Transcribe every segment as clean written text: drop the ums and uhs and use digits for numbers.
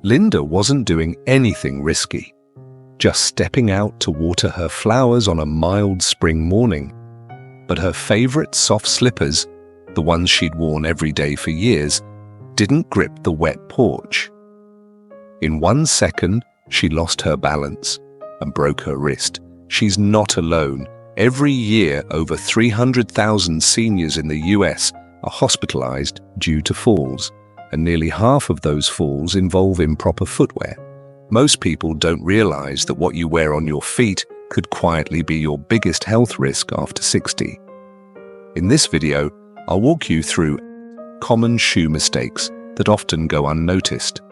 Linda wasn't doing anything risky, just stepping out to water her flowers on a mild spring morning. But her favorite soft slippers, the ones she'd worn every day for years, didn't grip the wet porch. In 1 second, she lost her balance and broke her wrist. She's not alone. Every year, over 300,000 seniors in the US are hospitalized due to falls, and nearly half of those falls involve improper footwear. Most people don't realize that what you wear on your feet could quietly be your biggest health risk after 60. In this video, I'll walk you through common shoe mistakes that often go unnoticed.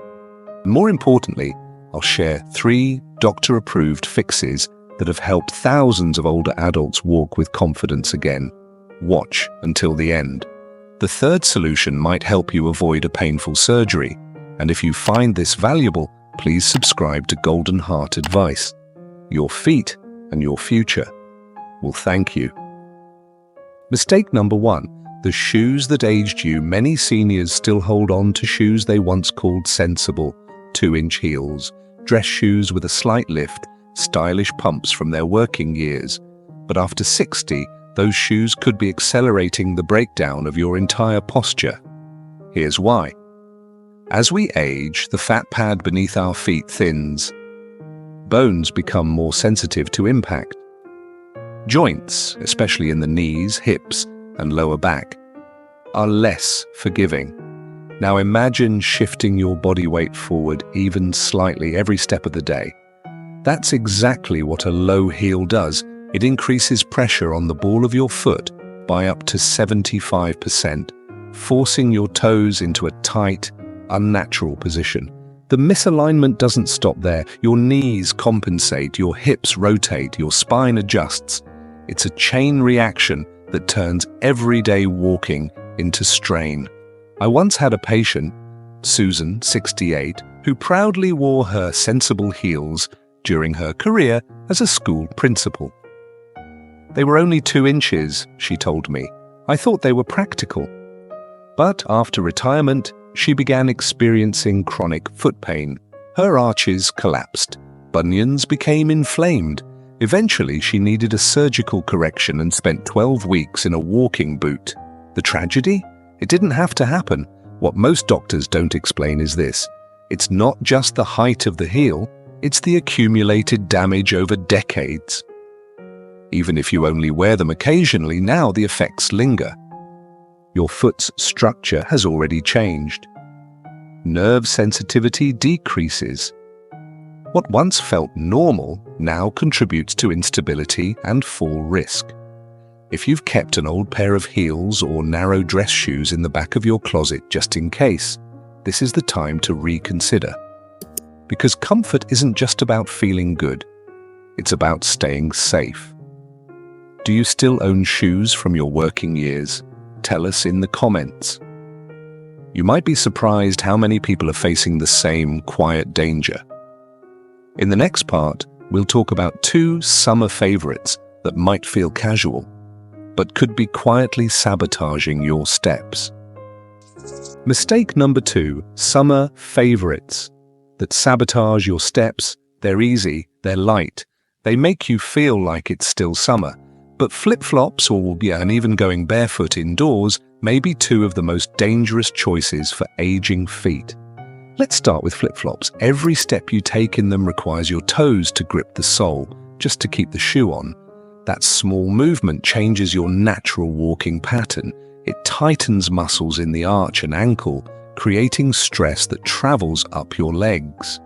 More importantly, I'll share 3 doctor-approved fixes that have helped thousands of older adults walk with confidence again. Watch until the end. The third solution might help you avoid a painful surgery, and if you find this valuable, please subscribe to Golden Heart Advice. Your feet and your future will thank you. Mistake number 1. The shoes that aged you. Many seniors still hold on to shoes they once called sensible, 2-inch heels, dress shoes with a slight lift, stylish pumps from their working years. But after 60, those shoes could be accelerating the breakdown of your entire posture. Here's why. As we age, the fat pad beneath our feet thins. Bones become more sensitive to impact. Joints, especially in the knees, hips, and lower back, are less forgiving. Now imagine shifting your body weight forward even slightly every step of the day. That's exactly what a low heel does. It increases pressure on the ball of your foot by up to 75%, forcing your toes into a tight, unnatural position. The misalignment doesn't stop there. Your knees compensate, your hips rotate, your spine adjusts. It's a chain reaction that turns everyday walking into strain. I once had a patient, Susan, 68, who proudly wore her sensible heels during her career as a school principal. They were only 2 inches, she told me. I thought they were practical. But after retirement, she began experiencing chronic foot pain. Her arches collapsed. Bunions became inflamed. Eventually, she needed a surgical correction and spent 12 weeks in a walking boot. The tragedy? It didn't have to happen. What most doctors don't explain is this. It's not just the height of the heel, it's the accumulated damage over decades. Even if you only wear them occasionally, now the effects linger. Your foot's structure has already changed. Nerve sensitivity decreases. What once felt normal now contributes to instability and fall risk. If you've kept an old pair of heels or narrow dress shoes in the back of your closet just in case, this is the time to reconsider. Because comfort isn't just about feeling good, it's about staying safe. Do you still own shoes from your working years? Tell us in the comments. You might be surprised how many people are facing the same quiet danger. In the next part, we'll talk about 2 summer favorites that might feel casual, but could be quietly sabotaging your steps. Mistake number 2, summer favorites that sabotage your steps. They're easy, they're light, they make you feel like it's still summer. But flip-flops and even going barefoot indoors may be 2 of the most dangerous choices for aging feet. Let's start with flip-flops. Every step you take in them requires your toes to grip the sole, just to keep the shoe on. That small movement changes your natural walking pattern. It tightens muscles in the arch and ankle, creating stress that travels up your legs.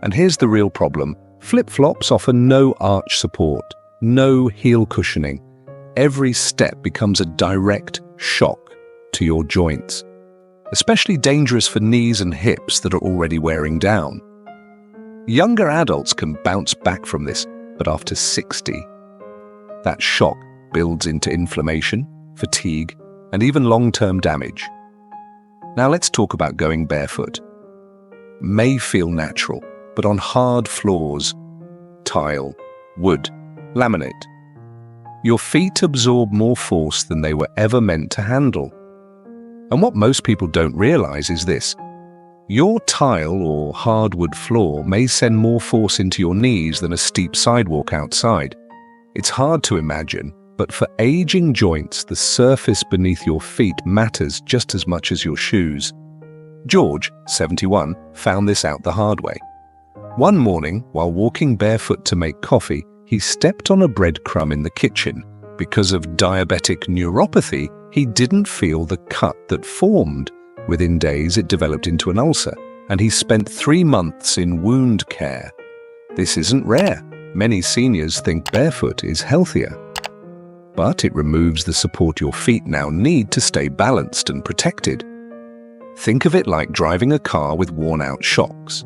And here's the real problem. Flip-flops offer no arch support, no heel cushioning. Every step becomes a direct shock to your joints. Especially dangerous for knees and hips that are already wearing down. Younger adults can bounce back from this, but after 60, that shock builds into inflammation, fatigue, and even long-term damage. Now let's talk about going barefoot. May feel natural, but on hard floors, tile, wood, laminate, your feet absorb more force than they were ever meant to handle. And what most people don't realize is this. Your tile or hardwood floor may send more force into your knees than a steep sidewalk outside. It's hard to imagine, but for aging joints, the surface beneath your feet matters just as much as your shoes. George, 71, found this out the hard way. One morning, while walking barefoot to make coffee, he stepped on a breadcrumb in the kitchen. Because of diabetic neuropathy, he didn't feel the cut that formed. Within days, it developed into an ulcer, and he spent 3 months in wound care. This isn't rare. Many seniors think barefoot is healthier. But it removes the support your feet now need to stay balanced and protected. Think of it like driving a car with worn-out shocks.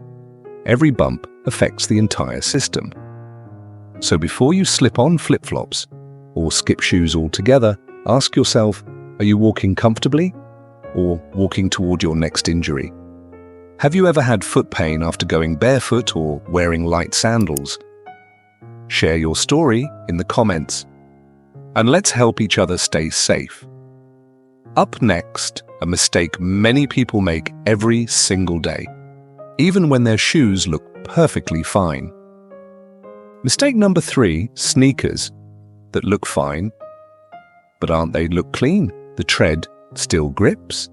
Every bump affects the entire system. So before you slip on flip-flops or skip shoes altogether, ask yourself, are you walking comfortably or walking toward your next injury? Have you ever had foot pain after going barefoot or wearing light sandals? Share your story in the comments, and let's help each other stay safe. Up next, a mistake many people make every single day, even when their shoes look perfectly fine. Mistake number 3, sneakers that look fine, but aren't they look clean? The tread still grips,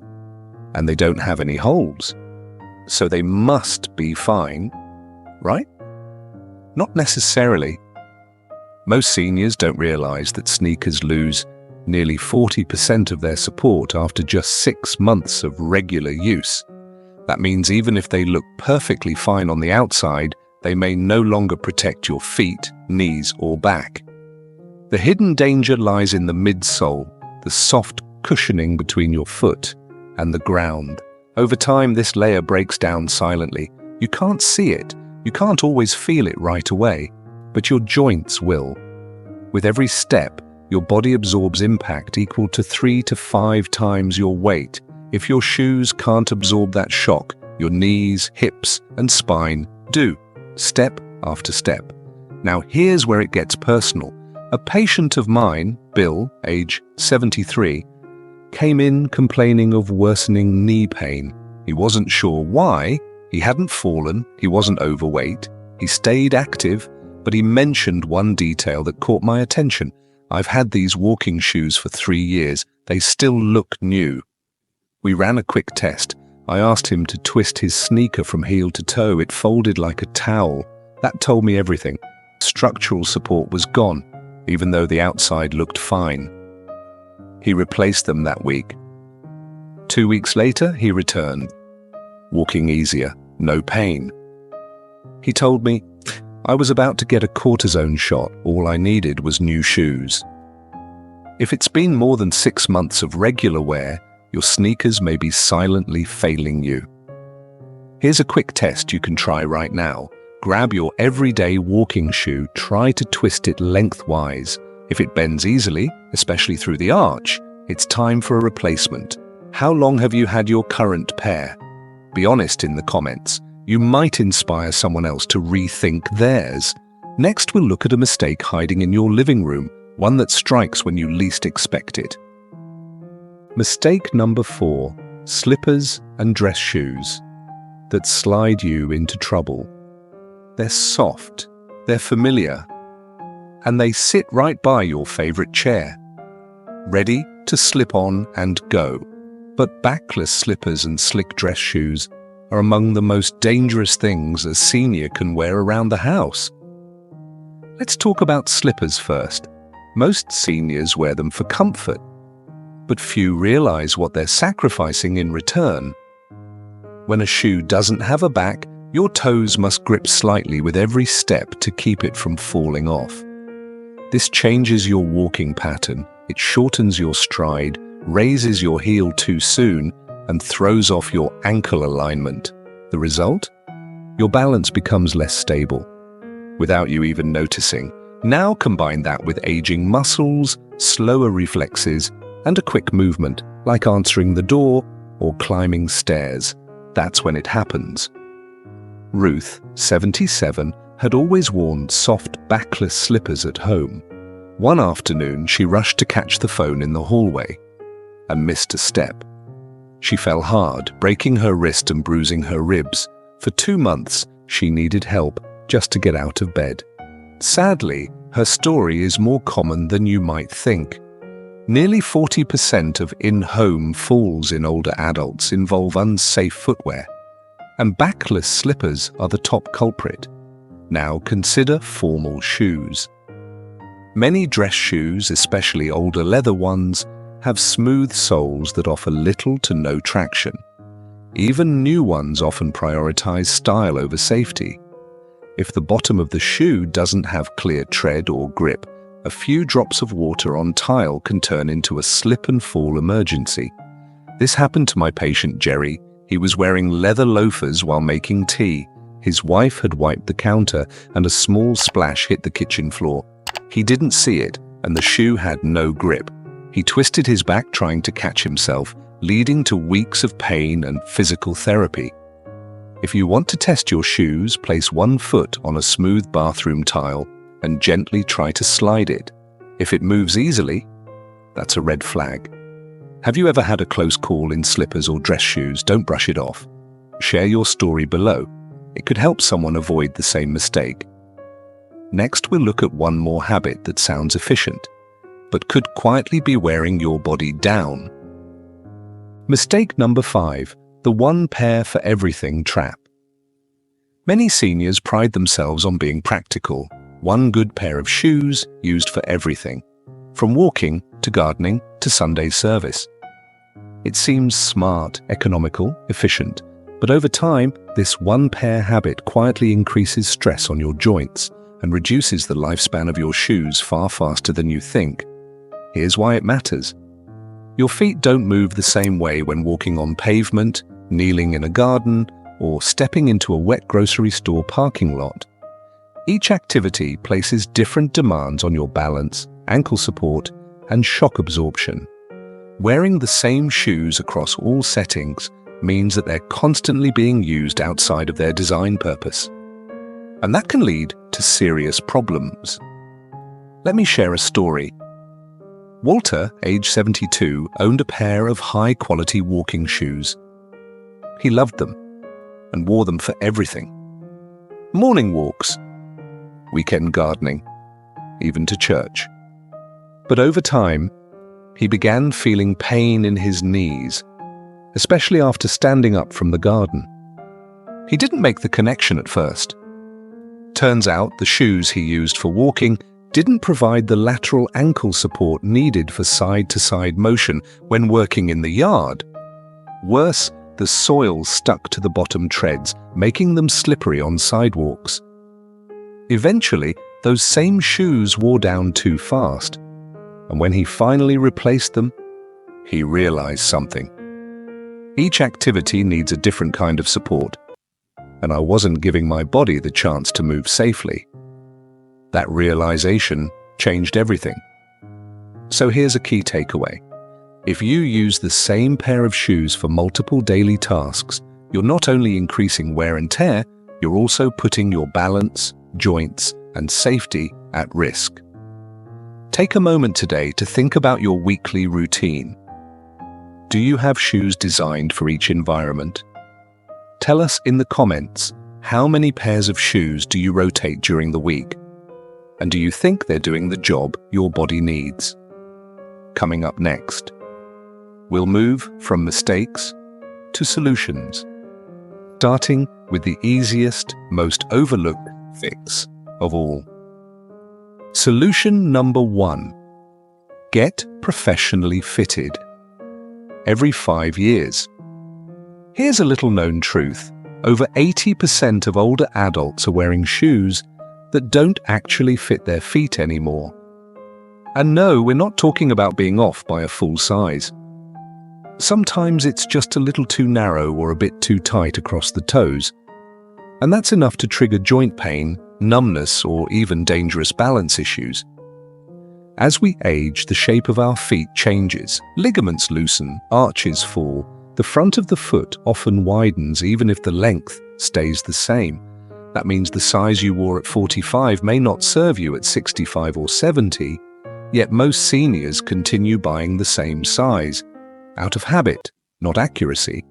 and they don't have any holes. So they must be fine, right? Not necessarily. Most seniors don't realize that sneakers lose nearly 40% of their support after just 6 months of regular use. That means even if they look perfectly fine on the outside, they may no longer protect your feet, knees, or back. The hidden danger lies in the midsole, the soft cushioning between your foot and the ground. Over time, this layer breaks down silently. You can't see it, you can't always feel it right away, but your joints will. With every step, your body absorbs impact equal to 3 to 5 times your weight. If your shoes can't absorb that shock, your knees, hips, and spine do, step after step. Now here's where it gets personal. A patient of mine, Bill, age 73, came in complaining of worsening knee pain. He wasn't sure why. He hadn't fallen, he wasn't overweight, he stayed active, but he mentioned one detail that caught my attention. I've had these walking shoes for 3 years. They still look new. We ran a quick test. I asked him to twist his sneaker from heel to toe. It folded like a towel. That told me everything. Structural support was gone, even though the outside looked fine. He replaced them that week. 2 weeks later, he returned, walking easier, no pain. He told me, I was about to get a cortisone shot. All I needed was new shoes. If it's been more than 6 months of regular wear, your sneakers may be silently failing you. Here's a quick test you can try right now. Grab your everyday walking shoe, try to twist it lengthwise. If it bends easily, especially through the arch, it's time for a replacement. How long have you had your current pair? Be honest in the comments. You might inspire someone else to rethink theirs. Next, we'll look at a mistake hiding in your living room, one that strikes when you least expect it. Mistake number 4, slippers and dress shoes that slide you into trouble. They're soft, they're familiar, and they sit right by your favorite chair, ready to slip on and go. But backless slippers and slick dress shoes are among the most dangerous things a senior can wear around the house. Let's talk about slippers first. Most seniors wear them for comfort, but few realize what they're sacrificing in return. When a shoe doesn't have a back, your toes must grip slightly with every step to keep it from falling off. This changes your walking pattern, it shortens your stride, raises your heel too soon, and throws off your ankle alignment. The result? Your balance becomes less stable, without you even noticing. Now combine that with aging muscles, slower reflexes, and a quick movement, like answering the door or climbing stairs. That's when it happens. Ruth, 77, had always worn soft, backless slippers at home. One afternoon, she rushed to catch the phone in the hallway and missed a step. She fell hard, breaking her wrist and bruising her ribs. For 2 months, she needed help just to get out of bed. Sadly, her story is more common than you might think. Nearly 40% of in-home falls in older adults involve unsafe footwear, and backless slippers are the top culprit. Now consider formal shoes. Many dress shoes, especially older leather ones, have smooth soles that offer little to no traction. Even new ones often prioritize style over safety. If the bottom of the shoe doesn't have clear tread or grip, a few drops of water on tile can turn into a slip-and-fall emergency. This happened to my patient Jerry. He was wearing leather loafers while making tea. His wife had wiped the counter and a small splash hit the kitchen floor. He didn't see it, and the shoe had no grip. He twisted his back trying to catch himself, leading to weeks of pain and physical therapy. If you want to test your shoes, place one foot on a smooth bathroom tile and gently try to slide it. If it moves easily, that's a red flag. Have you ever had a close call in slippers or dress shoes? Don't brush it off. Share your story below. It could help someone avoid the same mistake. Next, we'll look at one more habit that sounds efficient, but could quietly be wearing your body down. Mistake number 5, the one pair for everything trap. Many seniors pride themselves on being practical. One good pair of shoes used for everything, from walking to gardening to Sunday service. It seems smart, economical, efficient, but over time, this one pair habit quietly increases stress on your joints and reduces the lifespan of your shoes far faster than you think. Here's why it matters. Your feet don't move the same way when walking on pavement, kneeling in a garden, or stepping into a wet grocery store parking lot. Each activity places different demands on your balance, ankle support, and shock absorption. Wearing the same shoes across all settings means that they're constantly being used outside of their design purpose. And that can lead to serious problems. Let me share a story. Walter, age 72, owned a pair of high-quality walking shoes. He loved them and wore them for everything. Morning walks, weekend gardening, even to church. But over time, he began feeling pain in his knees, especially after standing up from the garden. He didn't make the connection at first. Turns out the shoes he used for walking didn't provide the lateral ankle support needed for side-to-side motion when working in the yard. Worse, the soil stuck to the bottom treads, making them slippery on sidewalks. Eventually, those same shoes wore down too fast, and when he finally replaced them, he realized something. Each activity needs a different kind of support, and I wasn't giving my body the chance to move safely. That realization changed everything. So here's a key takeaway. If you use the same pair of shoes for multiple daily tasks, you're not only increasing wear and tear, you're also putting your balance, joints, and safety at risk. Take a moment today to think about your weekly routine. Do you have shoes designed for each environment? Tell us in the comments, how many pairs of shoes do you rotate during the week? And do you think they're doing the job your body needs? Coming up next, we'll move from mistakes to solutions, starting with the easiest, most overlooked fix of all. Solution number 1. Get professionally fitted. Every 5 years. Here's a little known truth. Over 80% of older adults are wearing shoes that don't actually fit their feet anymore. And no, we're not talking about being off by a full size. Sometimes it's just a little too narrow or a bit too tight across the toes. And that's enough to trigger joint pain, numbness, or even dangerous balance issues. As we age, the shape of our feet changes. Ligaments loosen, arches fall. The front of the foot often widens even if the length stays the same. That means the size you wore at 45 may not serve you at 65 or 70, yet most seniors continue buying the same size, out of habit, not accuracy.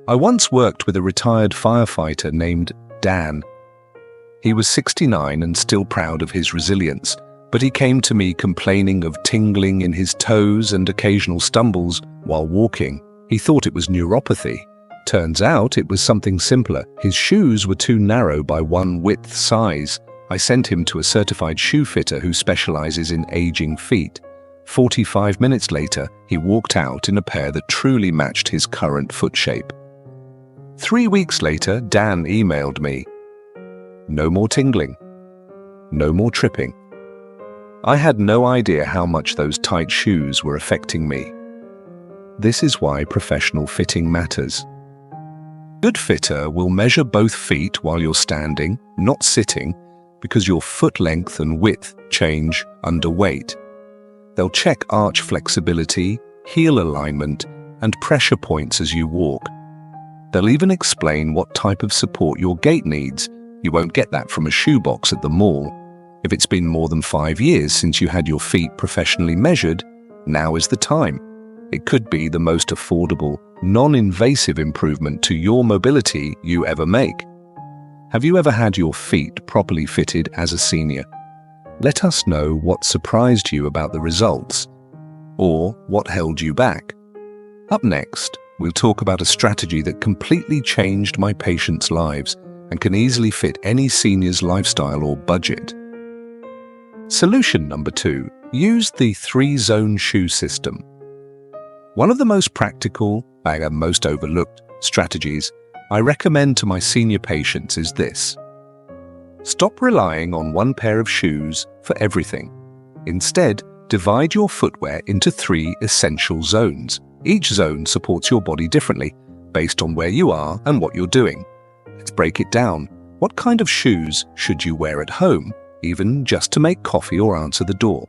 I once worked with a retired firefighter named Dan. He was 69 and still proud of his resilience, but he came to me complaining of tingling in his toes and occasional stumbles while walking. He thought it was neuropathy. Turns out it was something simpler. His shoes were too narrow by one width size. I sent him to a certified shoe fitter who specializes in aging feet. 45 minutes later, he walked out in a pair that truly matched his current foot shape. 3 weeks later, Dan emailed me. No more tingling. No more tripping. I had no idea how much those tight shoes were affecting me. This is why professional fitting matters. Good fitter will measure both feet while you're standing, not sitting, because your foot length and width change under weight. They'll check arch flexibility, heel alignment, and pressure points as you walk. They'll even explain what type of support your gait needs. You won't get that from a shoebox at the mall. If it's been more than 5 years since you had your feet professionally measured, now is the time. It could be the most affordable, non-invasive improvement to your mobility you ever make. Have you ever had your feet properly fitted as a senior? Let us know what surprised you about the results, or what held you back. Up next, we'll talk about a strategy that completely changed my patients' lives and can easily fit any senior's lifestyle or budget. Solution number 2. Use the 3-zone shoe system. One of the most practical and most overlooked strategies I recommend to my senior patients is this. Stop relying on one pair of shoes for everything. Instead, divide your footwear into 3 essential zones. Each zone supports your body differently, based on where you are and what you're doing. Let's break it down. What kind of shoes should you wear at home, even just to make coffee or answer the door?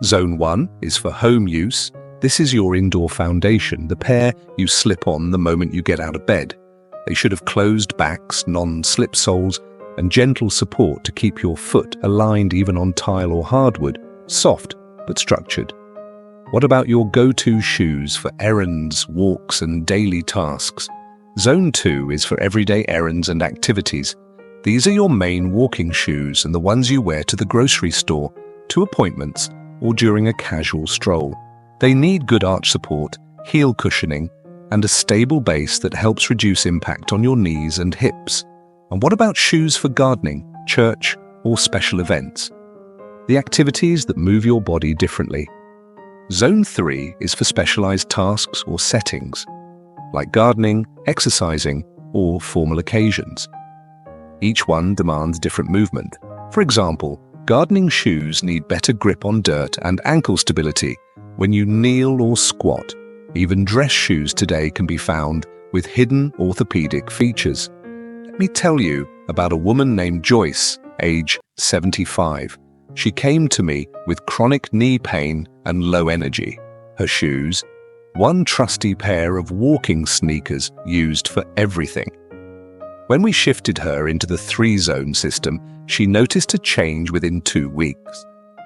Zone 1 is for home use. This is your indoor foundation, the pair you slip on the moment you get out of bed. They should have closed backs, non-slip soles, and gentle support to keep your foot aligned even on tile or hardwood, soft but structured. What about your go-to shoes for errands, walks, and daily tasks? Zone 2 is for everyday errands and activities. These are your main walking shoes and the ones you wear to the grocery store, to appointments, or during a casual stroll. They need good arch support, heel cushioning, and a stable base that helps reduce impact on your knees and hips. And what about shoes for gardening, church, or special events? The activities that move your body differently. Zone 3 is for specialized tasks or settings, like gardening, exercising, or formal occasions. Each one demands different movement. For example, gardening shoes need better grip on dirt and ankle stability when you kneel or squat. Even dress shoes today can be found with hidden orthopedic features. Let me tell you about a woman named Joyce, age 75. She came to me with chronic knee pain and low energy. Her shoes, one trusty pair of walking sneakers used for everything. When we shifted her into the 3-zone system, she noticed a change within 2 weeks.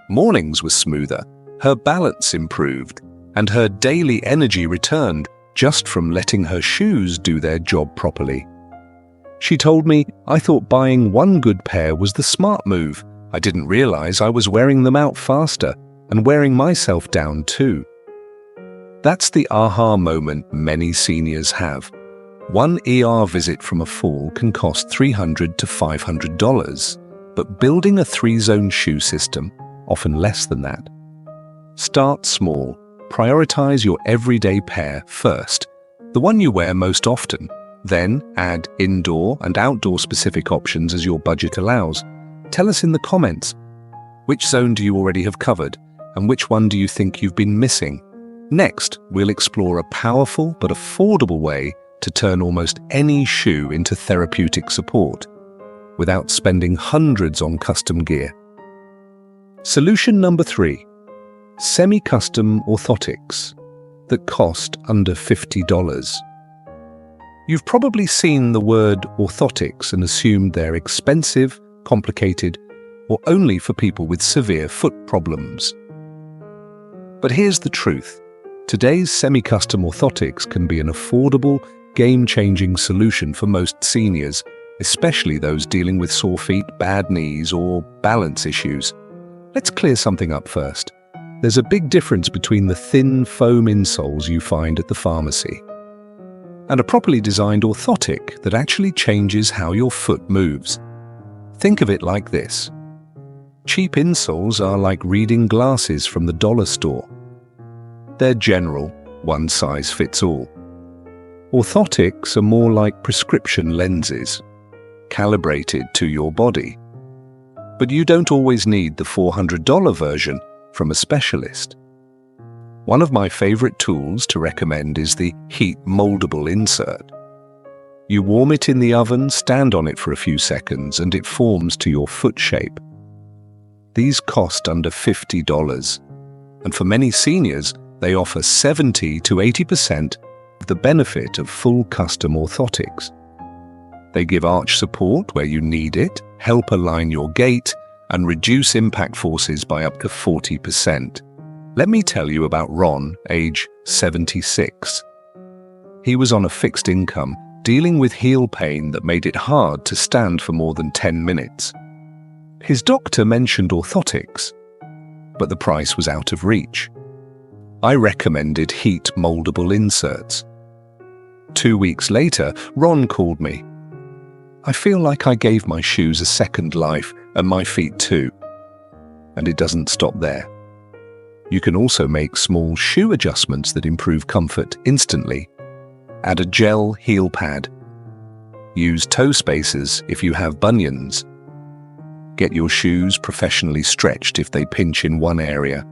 Mornings were smoother, her balance improved, and her daily energy returned just from letting her shoes do their job properly. She told me, "I thought buying one good pair was the smart move. I didn't realize I was wearing them out faster and wearing myself down too." That's the aha moment many seniors have. One ER visit from a fall can cost $300 to $500, but building a 3-zone shoe system, often less than that. Start small. Prioritize your everyday pair first, the one you wear most often. Then add indoor and outdoor specific options as your budget allows. Tell us in the comments, which zone do you already have covered, and which one do you think you've been missing? Next, we'll explore a powerful but affordable way to turn almost any shoe into therapeutic support, without spending hundreds on custom gear. Solution number 3. Semi-custom orthotics that cost under $50. You've probably seen the word orthotics and assumed they're expensive, complicated, or only for people with severe foot problems. But here's the truth. Today's semi-custom orthotics can be an affordable, game-changing solution for most seniors, especially those dealing with sore feet, bad knees, or balance issues. Let's clear something up first. There's a big difference between the thin foam insoles you find at the pharmacy and a properly designed orthotic that actually changes how your foot moves. Think of it like this. Cheap insoles are like reading glasses from the dollar store. They're general, one size fits all. Orthotics are more like prescription lenses, calibrated to your body. But you don't always need the $400 version from a specialist. One of my favorite tools to recommend is the heat moldable insert. You warm it in the oven, stand on it for a few seconds, and it forms to your foot shape. These cost under $50, and for many seniors, they offer 70 to 80% of the benefit of full custom orthotics. They give arch support where you need it, help align your gait, and reduce impact forces by up to 40%. Let me tell you about Ron, age 76. He was on a fixed income, dealing with heel pain that made it hard to stand for more than 10 minutes. His doctor mentioned orthotics, but the price was out of reach. I recommended heat moldable inserts. 2 weeks later, Ron called me. I feel like I gave my shoes a second life, and my feet too. And it doesn't stop there. You can also make small shoe adjustments that improve comfort instantly. Add a gel heel pad. Use toe spacers if you have bunions. Get your shoes professionally stretched if they pinch in one area,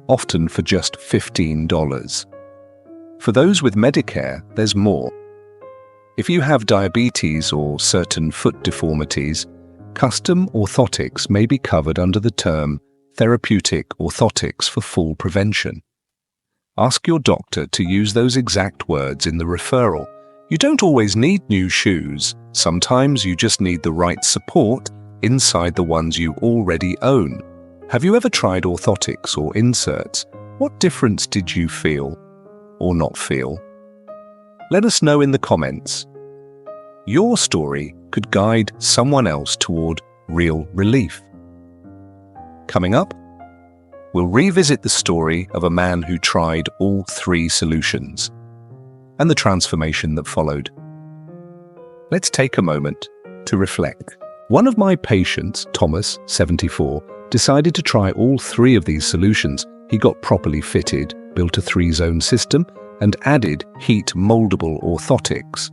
often for just $15. For those with Medicare, there's more. If you have diabetes or certain foot deformities, custom orthotics may be covered under the term therapeutic orthotics for full prevention. Ask your doctor to use those exact words in the referral. You don't always need new shoes. Sometimes you just need the right support inside the ones you already own. Have you ever tried orthotics or inserts? What difference did you feel or not feel? Let us know in the comments. Your story could guide someone else toward real relief. Coming up, we'll revisit the story of a man who tried all 3 solutions and the transformation that followed. Let's take a moment to reflect. One of my patients, Thomas, 74, decided to try all 3 of these solutions. He got properly fitted, built a 3-zone system, and added heat moldable orthotics.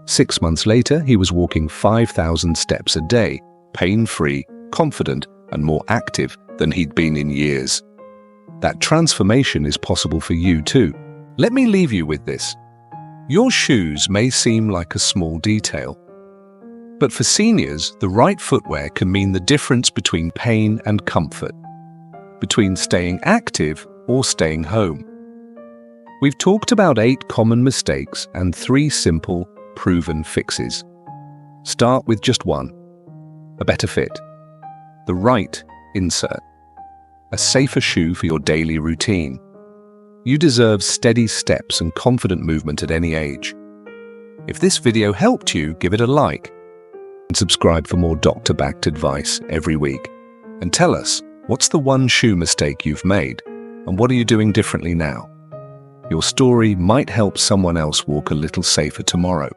6 months later, he was walking 5,000 steps a day, pain-free, confident, and more active than he'd been in years. That transformation is possible for you too. Let me leave you with this. Your shoes may seem like a small detail, but for seniors, the right footwear can mean the difference between pain and comfort, between staying active or staying home. We've talked about 8 common mistakes and 3 simple, proven fixes. Start with just one: a better fit, the right insert, a safer shoe for your daily routine. You deserve steady steps and confident movement at any age. If this video helped you, give it a like and subscribe for more doctor-backed advice every week. And tell us, what's the one shoe mistake you've made, and what are you doing differently now? Your story might help someone else walk a little safer tomorrow.